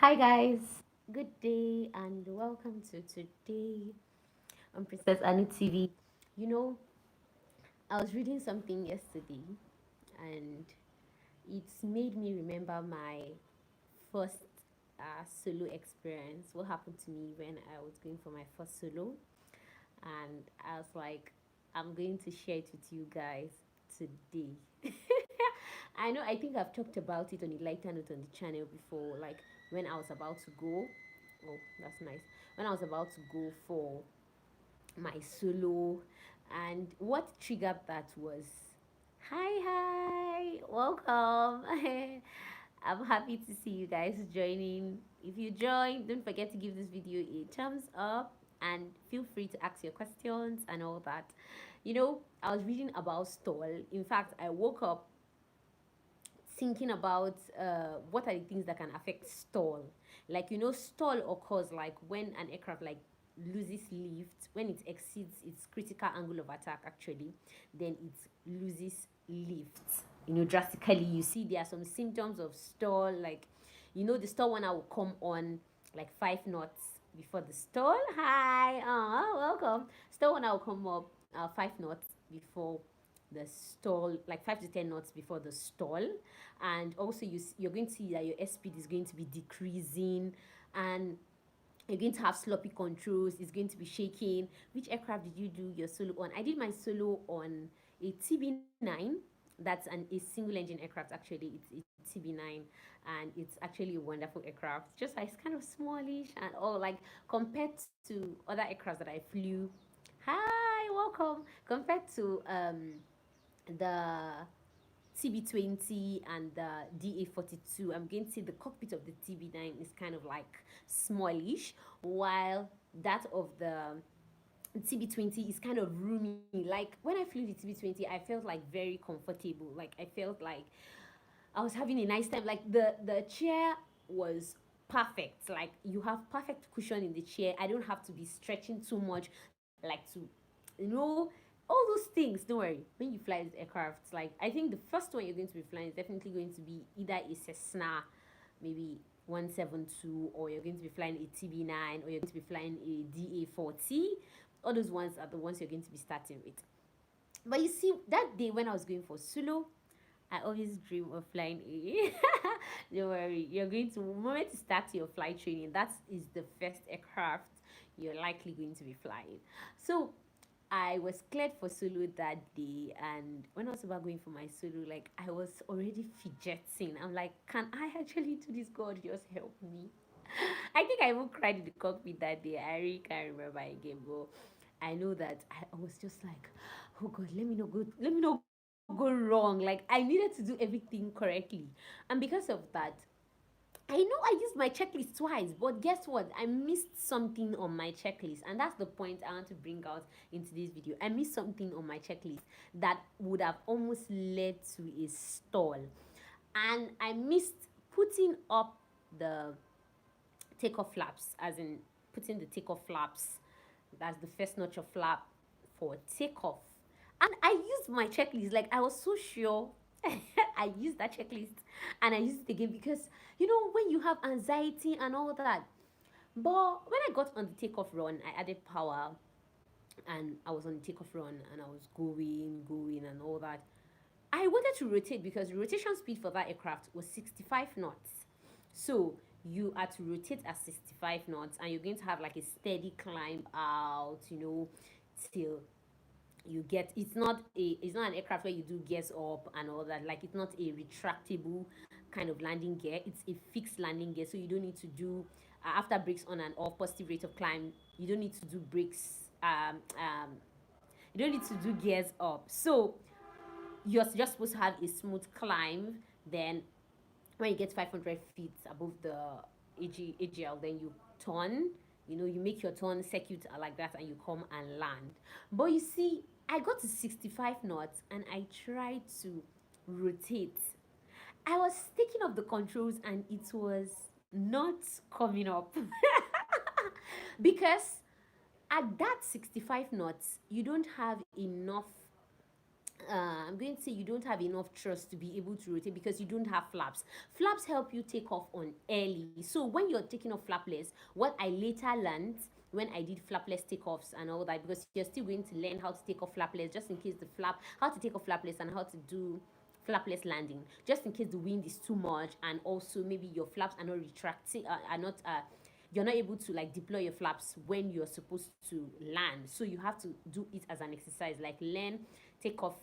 Hi guys, good day and welcome to today on Princess Anu TV. You know, I was reading something yesterday and it's made me remember my first solo experience. What happened to me when I was going for my first solo, and I was like, I'm going to share it with you guys today. I think I've talked about it on a lighter note on the channel before, like when I was about to go. Oh, that's nice. When I was about to go for my solo, and what triggered that was, hi, welcome. I'm happy to see you guys joining. If you join, don't forget to give this video a thumbs up and feel free to ask your questions and all that. I was reading about stall. In fact, I woke up thinking about what are the things that can affect stall. Like, stall occurs like when an aircraft like loses lift, when it exceeds its critical angle of attack, actually, then it loses lift. Drastically. You see, there are some symptoms of stall, like, the stall one I will come on like 5 knots before the stall. Hi, welcome. Stall one I will come up 5 knots before the stall, like 5 to 10 knots before the stall. And also you're going to see that your airspeed is going to be decreasing, and you're going to have sloppy controls. It's going to be shaking. Which aircraft did you do your solo on? I did my solo on a TB9. That's a single engine aircraft. Actually, it's a TB9, and it's actually a wonderful aircraft. Just like it's kind of smallish and all, like compared to other aircrafts that I flew. Hi, welcome. Compared to the TB20 and the DA42, I'm going to say the cockpit of the TB9 is kind of like smallish, while that of the TB20 is kind of roomy. Like when I flew the TB20, I felt like very comfortable. Like I felt like I was having a nice time. Like the chair was perfect. Like you have perfect cushion in the chair. I don't have to be stretching too much, like to, you know, all those things. Don't worry. When you fly this aircraft, like I think the first one you're going to be flying is definitely going to be either a Cessna, maybe 172, or you're going to be flying a TB9, or you're going to be flying a DA40. All those ones are the ones you're going to be starting with. But you see, that day when I was going for solo, I always dream of flying a. Don't worry, you're going to, the moment you start your flight training, that is the first aircraft you're likely going to be flying. So I was cleared for solo that day, and when I was about going for my solo, like I was already fidgeting. I'm like, can I actually do this? God, just help me. I think I even cried in the cockpit that day. I really can't remember again, but I know that I was just like, oh God, let me not go wrong. Like I needed to do everything correctly, and because of that, I know I used my checklist twice, but guess what? I missed something on my checklist, and that's the point I want to bring out into this video. I missed something on my checklist that would have almost led to a stall, and I missed putting up the takeoff flaps, as in putting the takeoff flaps. That's the first notch of flap for takeoff. And I used my checklist. Like I was so sure. I used that checklist and I used it again because when you have anxiety and all that. But when I got on the takeoff run, I added power and I was on the takeoff run and I was going and all that. I wanted to rotate because the rotation speed for that aircraft was 65 knots. So you are to rotate at 65 knots and you're going to have like a steady climb out, till you get, it's not an aircraft where you do gears up and all that. Like it's not a retractable kind of landing gear. It's a fixed landing gear. So you don't need to do after brakes on and off, positive rate of climb, you don't need to do brakes you don't need to do gears up. So you're just supposed to have a smooth climb. Then when you get 500 feet above the AGL, then you turn. You make your turn circuit like that, and you come and land. But you see, I got to 65 knots, and I tried to rotate. I was taking off the controls, and it was not coming up because at that 65 knots, you don't have enough I'm going to say you don't have enough thrust to be able to rotate because you don't have flaps. Flaps help you take off on early. So when you're taking off flapless, what I later learned when I did flapless takeoffs and all that, because you're still going to learn how to take off flapless just in case the flap, how to take off flapless and how to do flapless landing, just in case the wind is too much, and also maybe your flaps are not retracting, are not you're not able to like deploy your flaps when you're supposed to land. So you have to do it as an exercise, like learn take off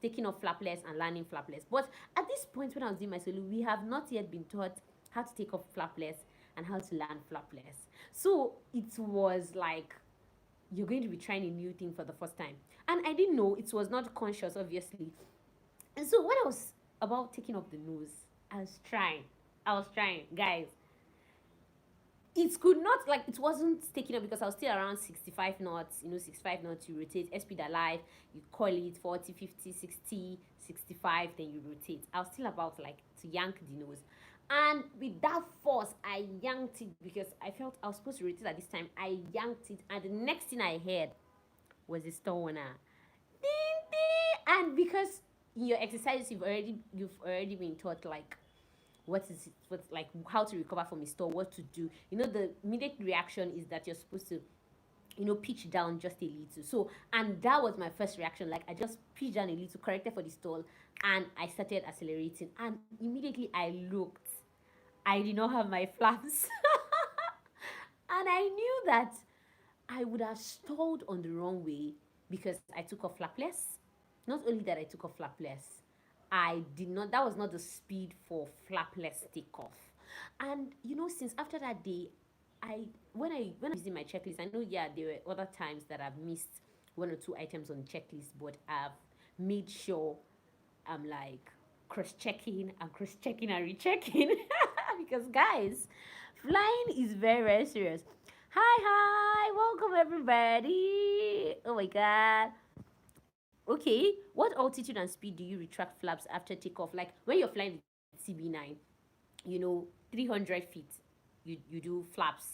taking off flapless and landing flapless. But at this point when I was doing my solo, we have not yet been taught how to take off flapless and how to land flapless. So it was like you're going to be trying a new thing for the first time. And I didn't know, it was not conscious, obviously. And so when I was about taking off the nose, I was trying. Guys, it could not, like, it wasn't taking up because I was still around 65 knots, 65 knots, you rotate, speed alive, you call it 40, 50, 60, 65, then you rotate. I was still about like to yank the nose. And with that force, I yanked it because I felt I was supposed to rotate at this time. I yanked it, and the next thing I heard was a store owner. Ding, ding. And because in your exercises, you've already been taught like what's like how to recover from a store, what to do. The immediate reaction is that you're supposed to pitch down just a little. So, and that was my first reaction. Like, I just pitched down a little, corrected for the stall, and I started accelerating. And immediately I looked, I did not have my flaps. And I knew that I would have stalled on the wrong way because I took off flapless. Not only that I took off flapless, I did not, that was not the speed for flapless takeoff. And since after that day, when I was using my checklist, I know, yeah, there were other times that I've missed one or two items on the checklist, but I've made sure I'm like cross-checking and cross-checking and rechecking. Because guys, flying is very, very serious. Hi, welcome everybody. Oh my god. Okay, what altitude and speed do you retract flaps after takeoff? Like when you're flying the TB9, 300 feet, you do flaps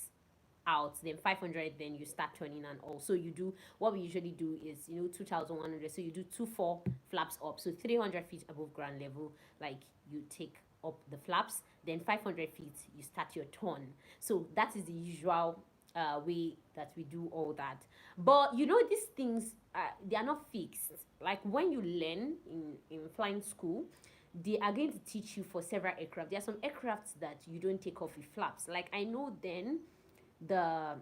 out, then 500, then you start turning, and also you do what we usually do is 2100, so you do 2 4 flaps up, so 300 feet above ground level, like you take up the flaps, then 500 feet you start your turn. So that is the usual way that we do all that. But these things, they are not fixed. Like when you learn in flying school, they are going to teach you for several aircraft. There are some aircrafts that you don't take off with flaps. Like I know then the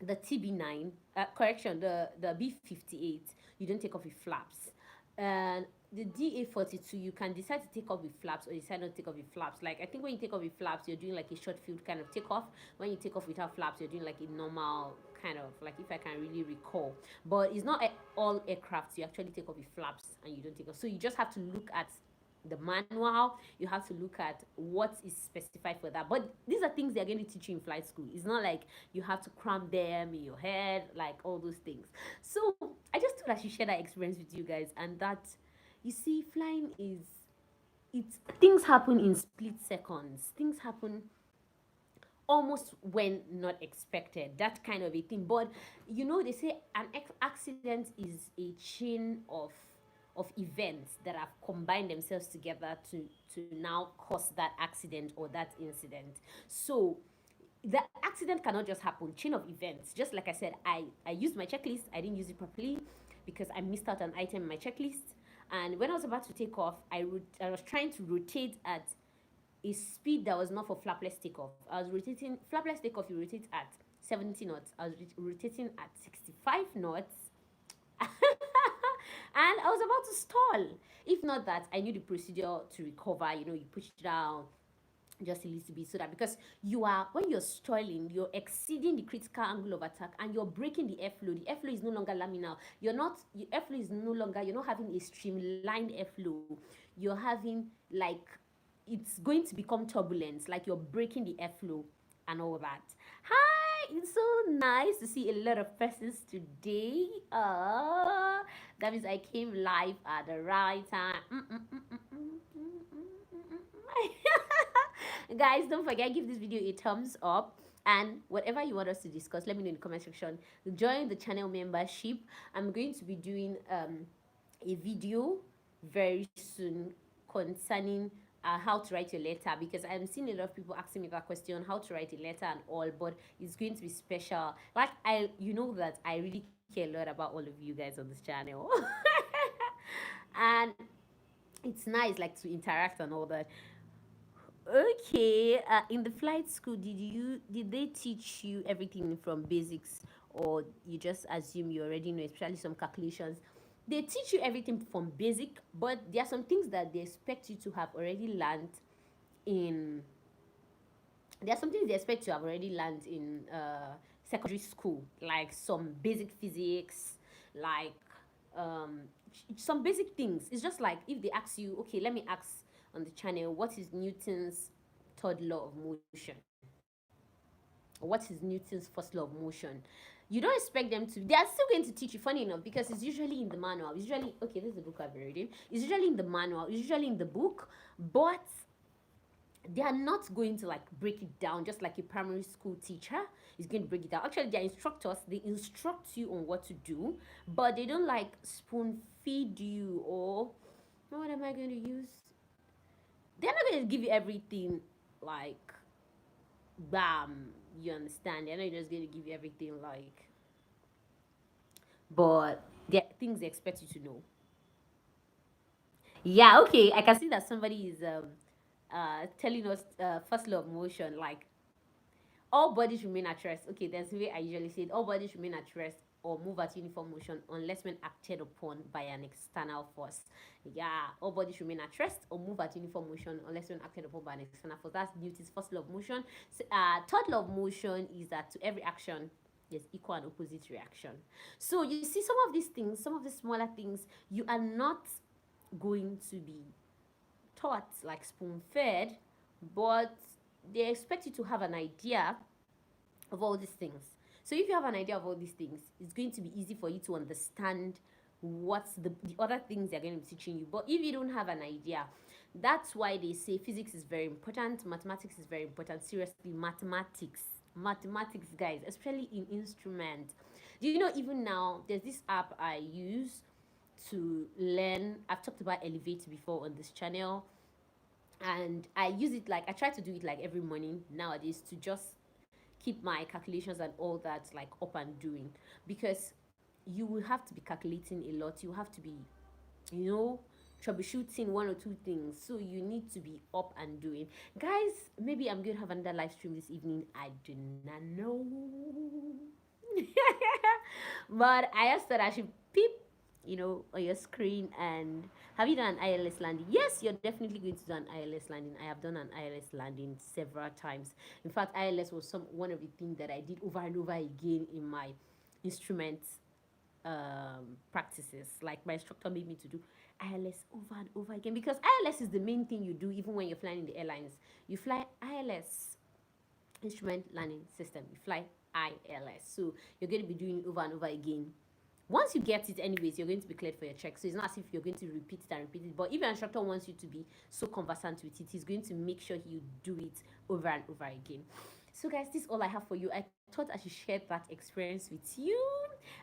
TB9, correction, the B58, you don't take off with flaps. And the DA42, you can decide to take off with flaps or decide not to take off with flaps. Like I think when you take off with flaps, you're doing like a short field kind of takeoff. When you take off without flaps, you're doing like a normal kind of, like, if I can really recall. But it's not all aircrafts you actually take off with flaps and you don't take off. So you just have to look at the manual, you have to look at what is specified for that. But these are things they're going to teach you in flight school. It's not like you have to cram them in your head, like all those things. So I just thought I should share that experience with you guys, and that you see, flying is, it's, things happen in split seconds. Things happen almost when not expected, that kind of a thing. But they say an accident is a chain of events that have combined themselves together to now cause that accident or that incident. So the accident cannot just happen, chain of events. Just like I said, I used my checklist, I didn't use it properly because I missed out an item in my checklist. And when I was about to take off, I was trying to rotate at a speed that was not for flapless takeoff. I was rotating, flapless takeoff, you rotate at 70 knots. I was rotating at 65 knots. And I was about to stall. If not that, I knew the procedure to recover. You push it down just a little bit, so that, because when you're stalling, you're exceeding the critical angle of attack and you're breaking the airflow. The airflow is no longer laminar. Airflow is no longer, you're not having a streamlined airflow. You're having, like, it's going to become turbulence, like you're breaking the airflow and all that. Hi, it's so nice to see a lot of persons today. That means I came live at the right time. Guys, don't forget, give this video a thumbs up, and whatever you want us to discuss, let me know in the comment section. Join the channel membership. I'm going to be doing a video very soon concerning how to write your letter, because I'm seeing a lot of people asking me that question, how to write a letter and all, but it's going to be special. Like, I, you know that I really care a lot about all of you guys on this channel. And it's nice like to interact and all that. Okay, in the flight school, did they teach you everything from basics, or you just assume you already know, especially some calculations? They teach you everything from basic, but there are some things that they expect you to have already learned in. There are some things they expect to have already learned in secondary school, like some basic physics, like um, some basic things. It's just like if they ask you, okay, let me ask on the channel, what is Newton's third law of motion? What is Newton's first law of motion? You don't expect them to. They are still going to teach you. Funny enough, because it's usually in the manual. It's usually, okay, this is the book I've been reading. It's usually in the manual. It's usually in the book, but they are not going to like break it down just like a primary school teacher is going to break it down. Actually, their instructors, they instruct you on what to do, but they don't like spoon feed you, or what am I going to use? They're not going to give you everything like bam. You understand? They're not just going to give you everything like, but there are things they expect you to know. Yeah, okay. I can see that somebody is telling us first law of motion, like all bodies remain at rest. Okay, that's the way I usually say it. All bodies remain at rest or move at uniform motion unless when acted upon by an external force. Yeah, all bodies remain at rest or move at uniform motion unless when acted upon by an external force. That's Newton's first law of motion. So, third law of motion is that to every action, there's equal and opposite reaction. So you see, some of these things, some of the smaller things, you are not going to be taught like spoon fed, but they expect you to have an idea of all these things. So if you have an idea of all these things, it's going to be easy for you to understand what's the other things they're going to be teaching you. But if you don't have an idea, that's why they say physics is very important, mathematics is very important. Seriously, mathematics, guys, especially in instrument. Do you know, even now there's this app I use to learn. I've talked about Elevate before on this channel, and I use it like, I try to do it like every morning nowadays to just keep my calculations and all that like up and doing, because you will have to be calculating a lot. You have to be, you know, troubleshooting one or two things, so you need to be up and doing. Guys, maybe I'm going to have another live stream this evening, I do not know. But I just thought I should peep, you know, on your screen. And have you done an ILS landing? Yes, you're definitely going to do an ILS landing. I have done an ILS landing several times. In fact, ILS was one of the things that I did over and over again in my instrument practices. Like, my instructor made me to do ILS over and over again, because ILS is the main thing you do even when you're flying in the airlines. You fly ILS, instrument landing system. You fly ILS. So you're going to be doing it over and over again. Once you get it anyways, you're going to be cleared for your check. So it's not as if you're going to repeat it and repeat it. But if your instructor wants you to be so conversant with it, he's going to make sure you do it over and over again. So guys, this is all I have for you. I thought I should share that experience with you.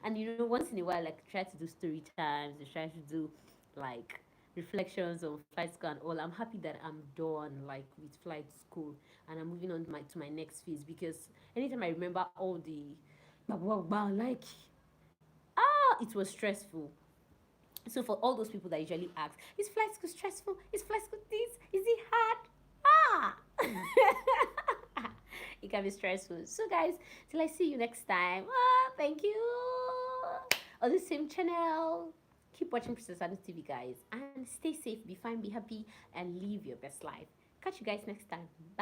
And you know, once in a while, like, try to do story times, try to do like reflections on flight school and all. I'm happy that I'm done like with flight school, and I'm moving on to my next phase, because anytime I remember all the like, it was stressful. So for all those people that usually ask, is flight school stressful? Is flight school this? Is it hard? It can be stressful. So guys, till I see you next time. Thank you. On the same channel. Keep watching PrincessAnuTv, guys, and stay safe, be fine, be happy, and live your best life. Catch you guys next time. Bye.